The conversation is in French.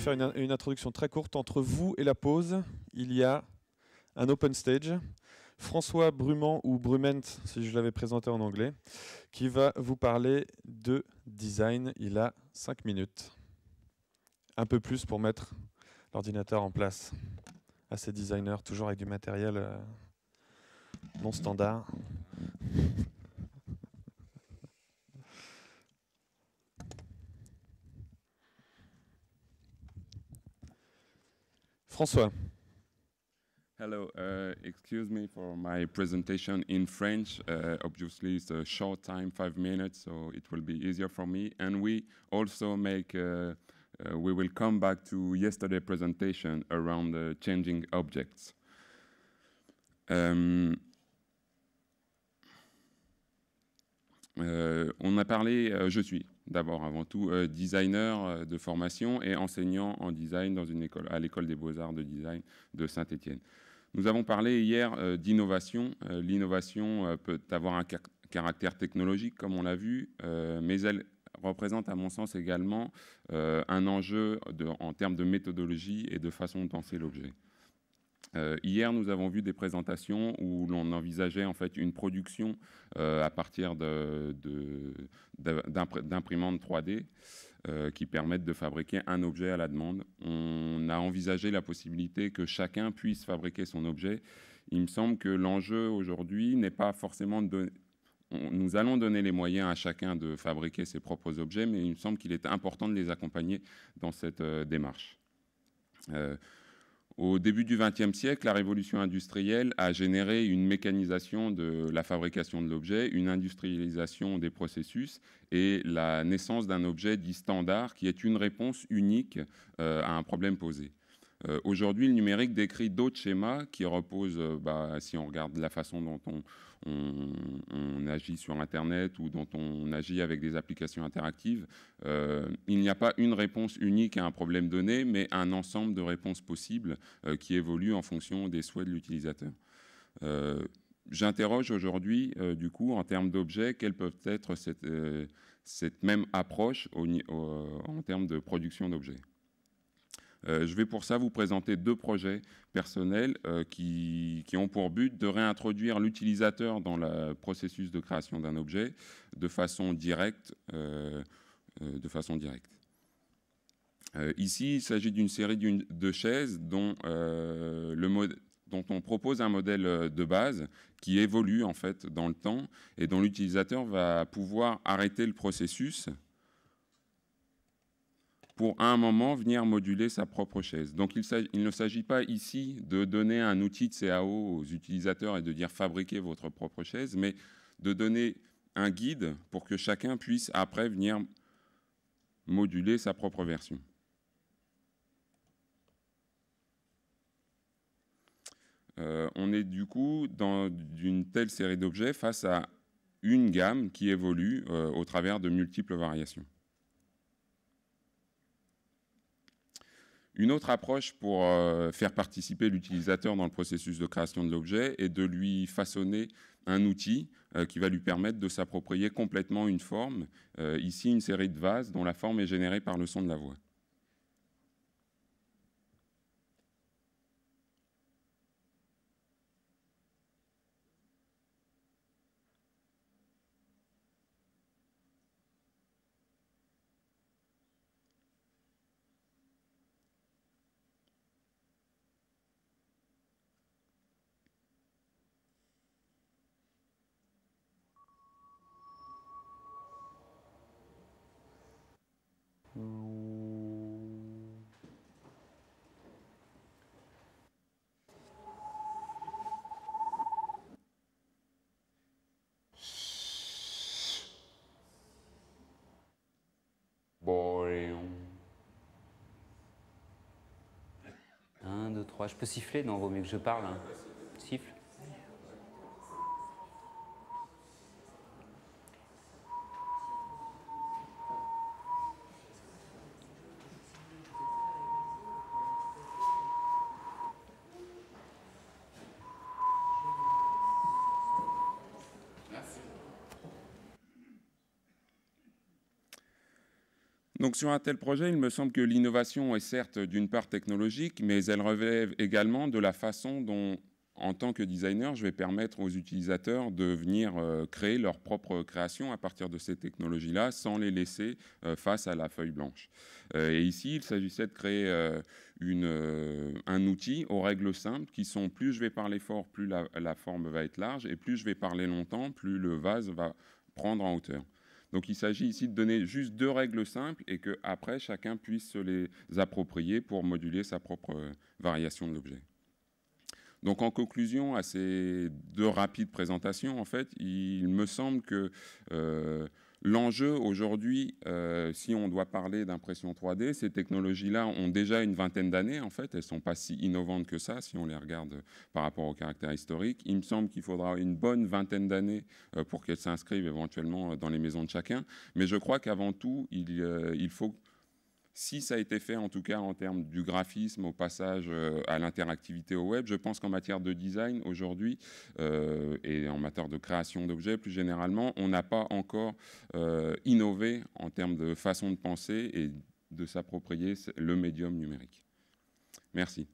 faire une introduction très courte. Entre vous et la pause, il y a un open stage. François Brumant, ou Brument, si je l'avais présenté en anglais, qui va vous parler de design. Il a 5 minutes. Un peu plus pour mettre l'ordinateur en place à ces designers, toujours avec du matériel non standard. François. Hello, excuse me for my presentation in French. Obviously, it's a short time, 5 minutes, so it will be easier for me. And we also we will come back to yesterday's presentation around changing objects. On a parlé, je suis d'abord avant tout designer de formation et enseignant en design dans une école, à l'école des beaux-arts de design de Saint-Étienne. Nous avons parlé hier d'innovation. L'innovation peut avoir un caractère technologique, comme on l'a vu, mais elle représente à mon sens également un enjeu en termes de méthodologie et de façon de penser l'objet. Hier, nous avons vu des présentations où l'on envisageait en fait une production à partir d'imprimantes 3D qui permettent de fabriquer un objet à la demande. On a envisagé la possibilité que chacun puisse fabriquer son objet. Il me semble que l'enjeu aujourd'hui n'est pas forcément de nous allons donner les moyens à chacun de fabriquer ses propres objets, mais il me semble qu'il est important de les accompagner dans cette démarche. Au début du XXe siècle, la révolution industrielle a généré une mécanisation de la fabrication de l'objet, une industrialisation des processus et la naissance d'un objet dit standard qui est une réponse unique à un problème posé. Aujourd'hui, le numérique décrit d'autres schémas qui reposent, si on regarde la façon dont on agit sur Internet ou dont on agit avec des applications interactives, il n'y a pas une réponse unique à un problème donné, mais un ensemble de réponses possibles qui évoluent en fonction des souhaits de l'utilisateur. J'interroge aujourd'hui, du coup, en termes d'objets, quelle peut être cette même approche en termes de production d'objets. Je vais pour ça vous présenter deux projets personnels qui ont pour but de réintroduire l'utilisateur dans le processus de création d'un objet de façon directe. Ici, il s'agit d'une série de chaises dont on propose un modèle de base qui évolue en fait dans le temps et dont l'utilisateur va pouvoir arrêter le processus pour à un moment venir moduler sa propre chaise. Donc il ne s'agit pas ici de donner un outil de CAO aux utilisateurs et de dire fabriquez votre propre chaise, mais de donner un guide pour que chacun puisse après venir moduler sa propre version. On est du coup dans une telle série d'objets face à une gamme qui évolue au travers de multiples variations. Une autre approche pour faire participer l'utilisateur dans le processus de création de l'objet est de lui façonner un outil qui va lui permettre de s'approprier complètement une forme. Ici, une série de vases dont la forme est générée par le son de la voix. Un, deux, trois. Je peux siffler? Non, vaut mieux que je parle. Hein. Siffle. Donc sur un tel projet, il me semble que l'innovation est certes d'une part technologique, mais elle relève également de la façon dont, en tant que designer, je vais permettre aux utilisateurs de venir créer leur propre création à partir de ces technologies-là, sans les laisser face à la feuille blanche. Et ici, il s'agissait de créer un outil aux règles simples qui sont plus je vais parler fort, plus la forme va être large, et plus je vais parler longtemps, plus le vase va prendre en hauteur. Donc il s'agit ici de donner juste 2 règles simples et qu'après, chacun puisse se les approprier pour moduler sa propre variation de l'objet. Donc en conclusion à ces 2 rapides présentations, en fait, il me semble que l'enjeu aujourd'hui, si on doit parler d'impression 3D, ces technologies-là ont déjà une vingtaine d'années, en fait. Elles ne sont pas si innovantes que ça, si on les regarde par rapport au caractère historique. Il me semble qu'il faudra une bonne vingtaine d'années pour qu'elles s'inscrivent éventuellement dans les maisons de chacun. Mais je crois qu'avant tout, il faut... Si ça a été fait, en tout cas, en termes du graphisme, au passage à l'interactivité au web, je pense qu'en matière de design, aujourd'hui, et en matière de création d'objets, plus généralement, on n'a pas encore innové en termes de façon de penser et de s'approprier le médium numérique. Merci.